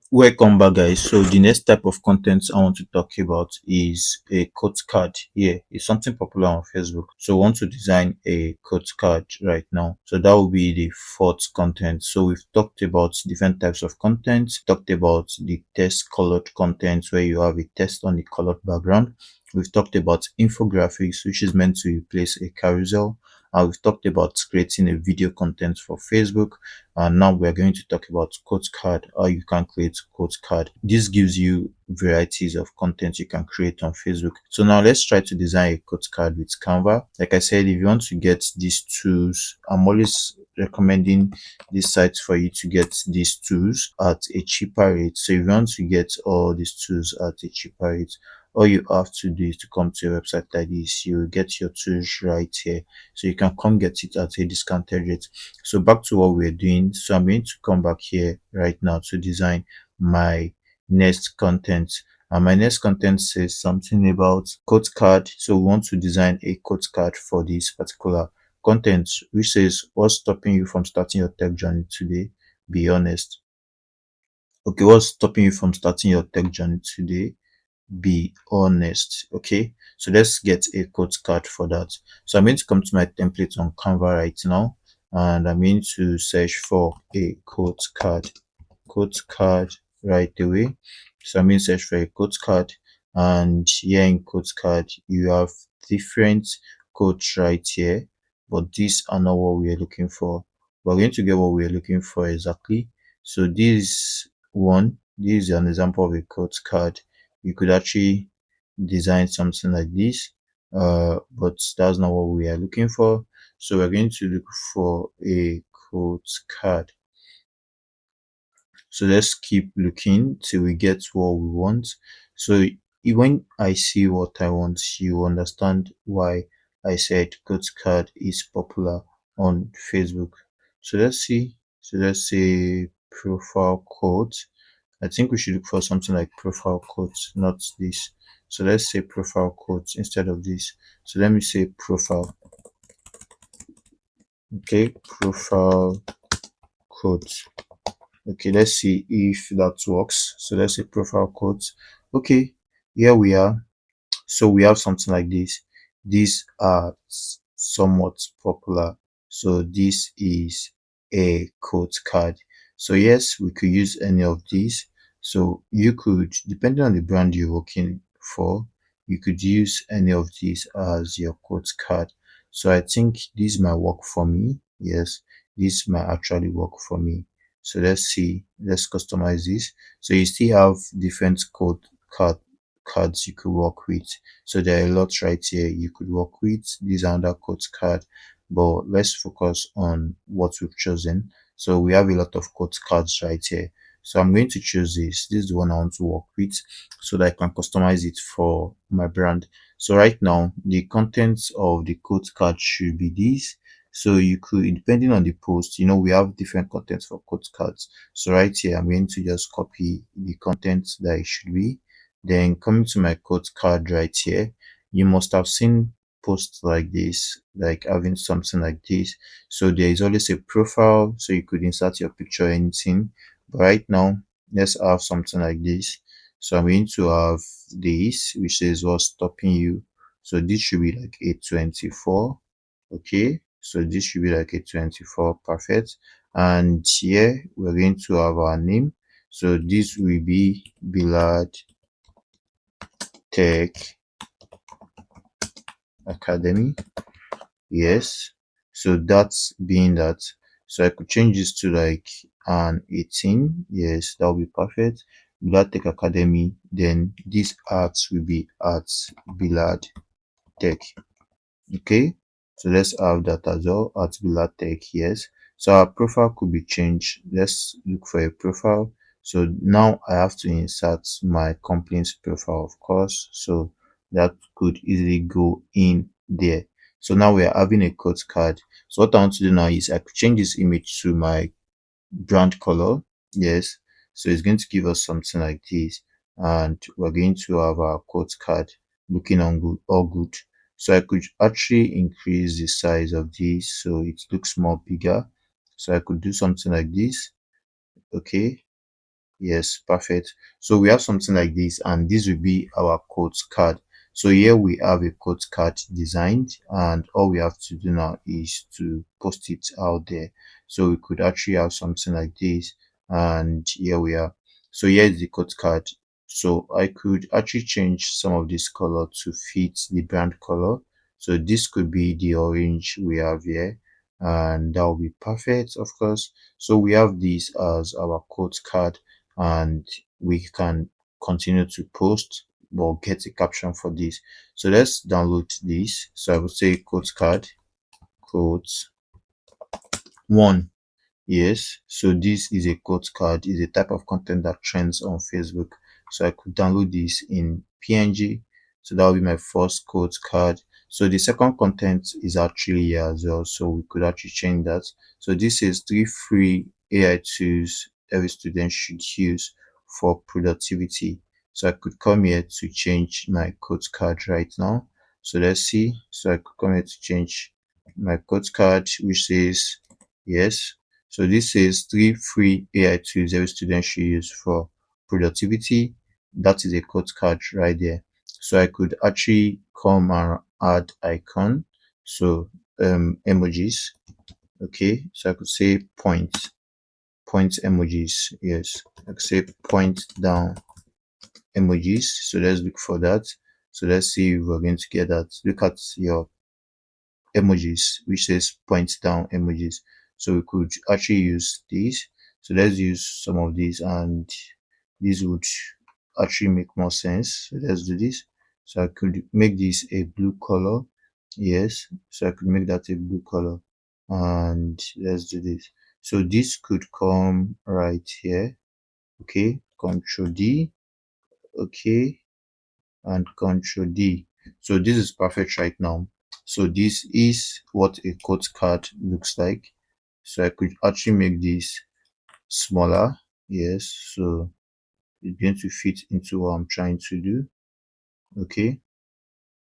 Welcome back, guys. So the next type of content I want to talk about is a quote card. Yeah, it's something popular on Facebook. So I want to design a quote card right now. So that will be the fourth content. So we've talked about different types of content, talked about the text colored content where you have a text on the colored background. We've talked about infographics, which is meant to replace a carousel. We've talked about creating a video content for Facebook, and now we're going to talk about quote card, how you can create quote card. This gives you varieties of content you can create on Facebook. So now let's try to design a quote card with Canva. Like I said, if you want to get these tools, I'm always recommending this site for you to get these tools at a cheaper rate. So if you want to get all these tools at a cheaper rate, all you have to do is to come to a website like this. You will get your tools right here, so you can come get it at a discounted rate. So back to what we're doing. So I'm going to come back here right now to design my next content. And my next content says something about quote card. So we want to design a quote card for this particular content, which says, what's stopping you from starting your tech journey today? Be honest. Okay, what's stopping you from starting your tech journey today? Be honest. Okay, so let's get a quote card for that. So I'm going to come to my template on Canva right now, and I'm going to search for a quote card right away. So I'm going to search for a quote card, and here in quote card you have different quotes right here, but these are not what we are looking for. We're going to get what we are looking for exactly. So this is an example of a quote card. You could actually design something like this, but that's not what we are looking for. So we're going to look for a quote card. So let's keep looking till we get what we want. So when I see what I want, you understand why I said quote card is popular on Facebook. So let's see. So let's say profile quote. I think we should look for something like profile quotes, not this. So let's say profile quotes instead of this. So let me say profile. Okay, profile quotes. Okay, let's see if that works. So let's say profile quotes. Okay, here we are. So we have something like this. These are somewhat popular. So this is a quote card. So yes, we could use any of these. So you could, depending on the brand you're working for, you could use any of these as your quote card. So I think this might work for me. Yes, this might actually work for me. So let's see, let's customize this. So you still have different cards you could work with. So there are a lot right here you could work with. These are under quote card, but let's focus on what we've chosen. So we have a lot of quote cards right here. So I'm going to choose this. This is the one I want to work with so that I can customize it for my brand. So right now, the contents of the quote card should be this. So you could, depending on the post, we have different contents for quote cards. So right here, I'm going to just copy the content that it should be. Then coming to my quote card right here, you must have seen posts like this, like having something like this. So there is always a profile, so you could insert your picture or anything. But right now, let's have something like this. So I'm going to have this, which is what's stopping you. So this should be like a 24. Okay, so this should be like a 24. Perfect. And here we're going to have our name. So this will be Bilad Tech Academy. Yes. So that's being that. So I could change this to like an 18. Yes, that will be perfect. Bilad Tech Academy. Then these arts will be arts Bilad Tech. Okay. So let's have that as well. Arts Bilad Tech. Yes. So our profile could be changed. Let's look for a profile. So now I have to insert my company's profile, of course. So that could easily go in there. So now we are having a quote card. So what I want to do now is I could change this image to my brand color. Yes. So it's going to give us something like this. And we're going to have our quote card looking on good, all good. So I could actually increase the size of this so it looks more bigger. So I could do something like this. Okay. Yes, perfect. So we have something like this, and this will be our quote card. So here we have a quote card designed, and all we have to do now is to post it out there. So we could actually have something like this, and here we are. So here is the quote card. So I could actually change some of this color to fit the brand color. So this could be the orange we have here, and that will be perfect, of course. So we have this as our quote card, and we can continue to post or get a caption for this. So let's download this. So I would say quote card, quote one. Yes, so this is a quote card, is a type of content that trends on Facebook. So I could download this in PNG. So that will be my first quote card. So the second content is actually here as well. So we could actually change that. So this is 3 free AI tools every student should use for productivity. So I could come here to change my quote card right now. So let's see. So I could come here to change my quote card, which says yes. So this says 3 free AI tools every student should use for productivity. That is a quote card right there. So I could actually come and add icon. So emojis. Okay. So I could say point emojis. Yes. I could say point down emojis. So let's look for that. So let's see if we're going to get that. Look at your emojis, which says point down emojis. So we could actually use these. So let's use some of these, and this would actually make more sense. So let's do this. So I could make this a blue color. Yes, so I could make that a blue color, and let's do this. So this could come right here. Okay, Control D. Okay, and Control D. So this is perfect right now. So this is what a quote card looks like. So I could actually make this smaller. Yes, so it's going to fit into what I'm trying to do. Okay,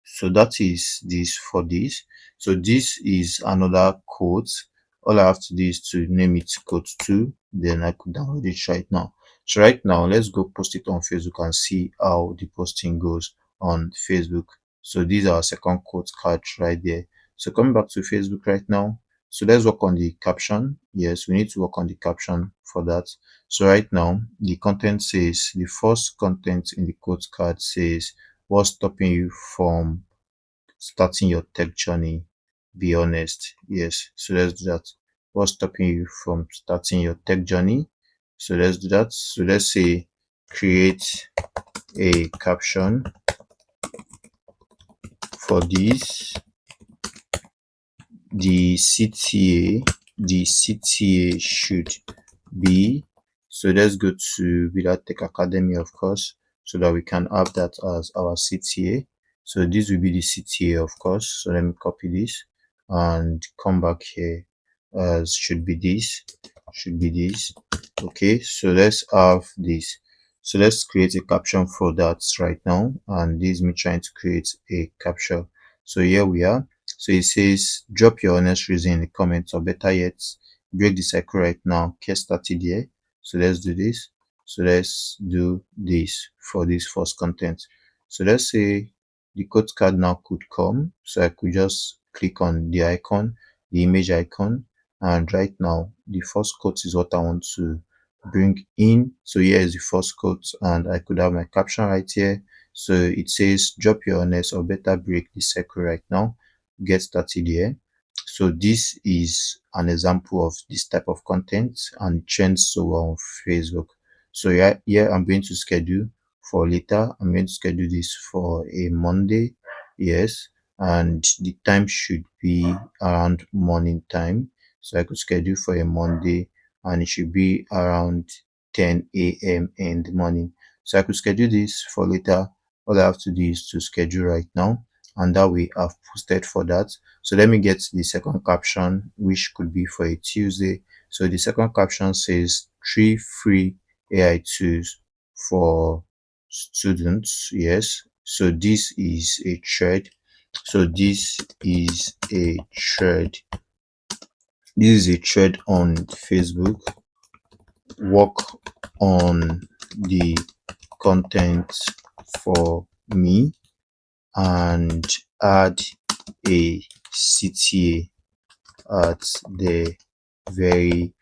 so that is this for this. So this is another quote. All I have to do is to name it quote 2, then I could download it right now. So right now, let's go post it on Facebook and see how the posting goes on Facebook. So these are our second quote card right there. So coming back to Facebook right now, so let's work on the caption. Yes, we need to work on the caption for that. So right now, the content says, the first content in the quote card says, what's stopping you from starting your tech journey? Be honest. Yes. So let's do that. What's stopping you from starting your tech journey? So let's do that. So let's say create a caption for this. The CTA should be. So let's go to Villa Tech Academy, of course, so that we can have that as our CTA. So this will be the CTA, of course. So let me copy this and come back here. As should be this. Okay, so let's have this. So let's create a caption for that right now. And this is me trying to create a caption. So here we are. So it says, drop your honest reason in the comments, or better yet, break the cycle right now. Case started here. So let's do this. So let's do this for this first content. So let's say the code card now could come. So I could just click on the icon, the image icon. And right now, the first quote is what I want to bring in. So here is the first quote, and I could have my caption right here. So it says, drop your honest or better break the cycle right now. Get started here. So this is an example of this type of content, and it trends so well on Facebook. So here I'm going to schedule for later. I'm going to schedule this for a Monday. Yes, and the time should be around morning time. So I could schedule for a Monday, and it should be around 10 a.m. in the morning. So I could schedule this for later. All I have to do is to schedule right now, and that way I've posted for that. So let me get the second caption, which could be for a Tuesday. So the second caption says 3 free AI tools for students. Yes. So this is a thread. So this is a thread. This is a thread on Facebook. work on the content for me and add a CTA at the very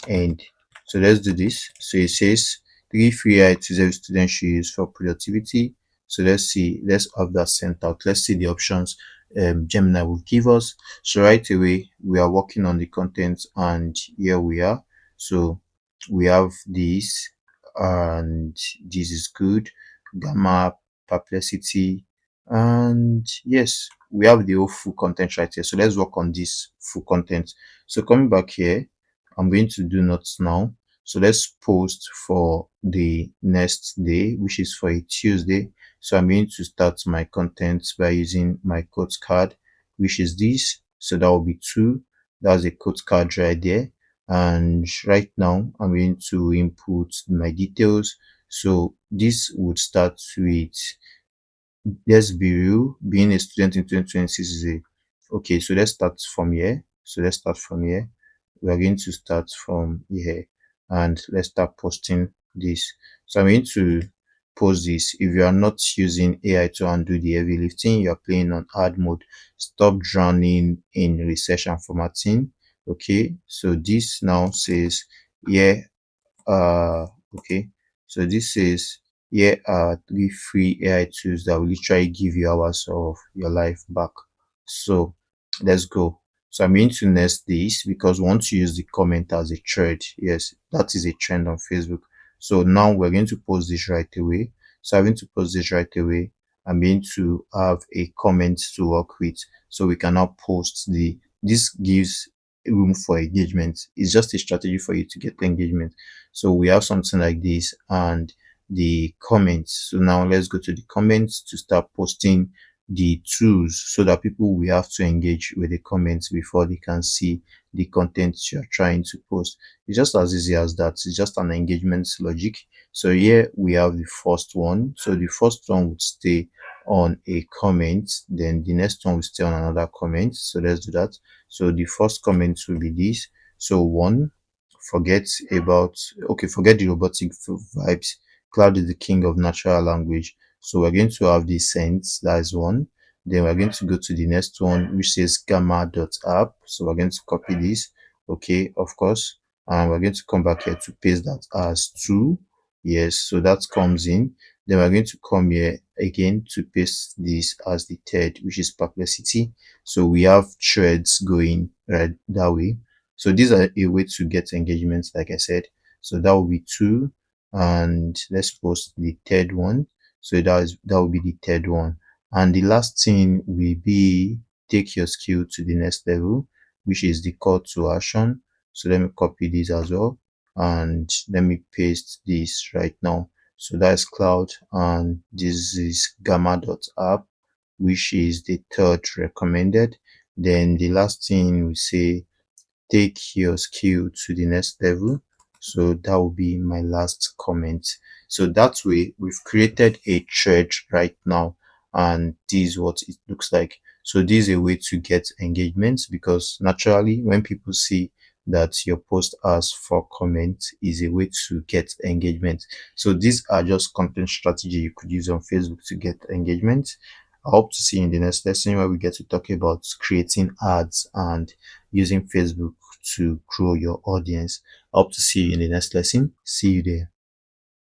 end. So let's do this. So it says 3 free items every student should use for productivity. So let's see, let's have that sent out. Let's see the options Gemini will give us. So right away, we are working on the content, and here we are. So we have this, and this is good. Gamma, perplexity, and yes, we have the whole full content right here. So let's work on this full content. So coming back here, I'm going to do notes now. So let's post for the next day, which is for a Tuesday. So I'm going to start my content by using my quote card, which is this. So that will be two. That's a quote card right there. And right now I'm going to input my details. So this would start with, let's be real, being a student in 2026 is a, okay, so let's start from here. So let's start from here. We are going to start from here, and let's start posting this. So I'm going to post this. If you are not using AI to undo the heavy lifting, you are playing on hard mode, stop drowning in research and formatting. Okay, so this now says, yeah, uh okay, so this says, here are 3 free AI tools that will literally give you hours of your life back. So let's go. So I'm going to nest this because we want to use the comment as a thread. Yes, that is a trend on Facebook. So now we're going to post this right away. So I'm going to post this right away. I'm going to have a comment to work with, so we can now post the, this gives room for engagement. It's just a strategy for you to get engagement. So we have something like this, and the comments. So now let's go to the comments to start posting the tools, so that people will have to engage with the comments before they can see the content you're trying to post. It's just as easy as that. It's just an engagement logic. So here we have the first one. So the first one would stay on a comment, then the next one will stay on another comment. So let's do that. So the first comment will be this. So one, forget about, okay, forget the robotic vibes. Cloud is the king of natural language. So we're going to have the sense, that is one. Then we're going to go to the next one, which says gamma.app. So we're going to copy this, okay, of course, and we're going to come back here to paste that as two. Yes, so that comes in. Then we're going to come here again to paste this as the third, which is perplexity. So we have threads going right that way. So these are a way to get engagements, like I said. So that will be two, and let's post the third one. So that will be the third one, and the last thing will be take your skill to the next level, which is the call to action. So let me copy this as well, and let me paste this right now. So that's cloud, and this is gamma.app, which is the third recommended. Then the last thing we say, take your skill to the next level. So that will be my last comment. So that way we've created a thread right now, and this is what it looks like. So this is a way to get engagements, because naturally when people see that your post has 4 comments, is a way to get engagement. So these are just content strategy you could use on Facebook to get engagement. I hope to see you in the next lesson, where we get to talk about creating ads and using Facebook to grow your audience. I hope to see you in the next lesson. See you there.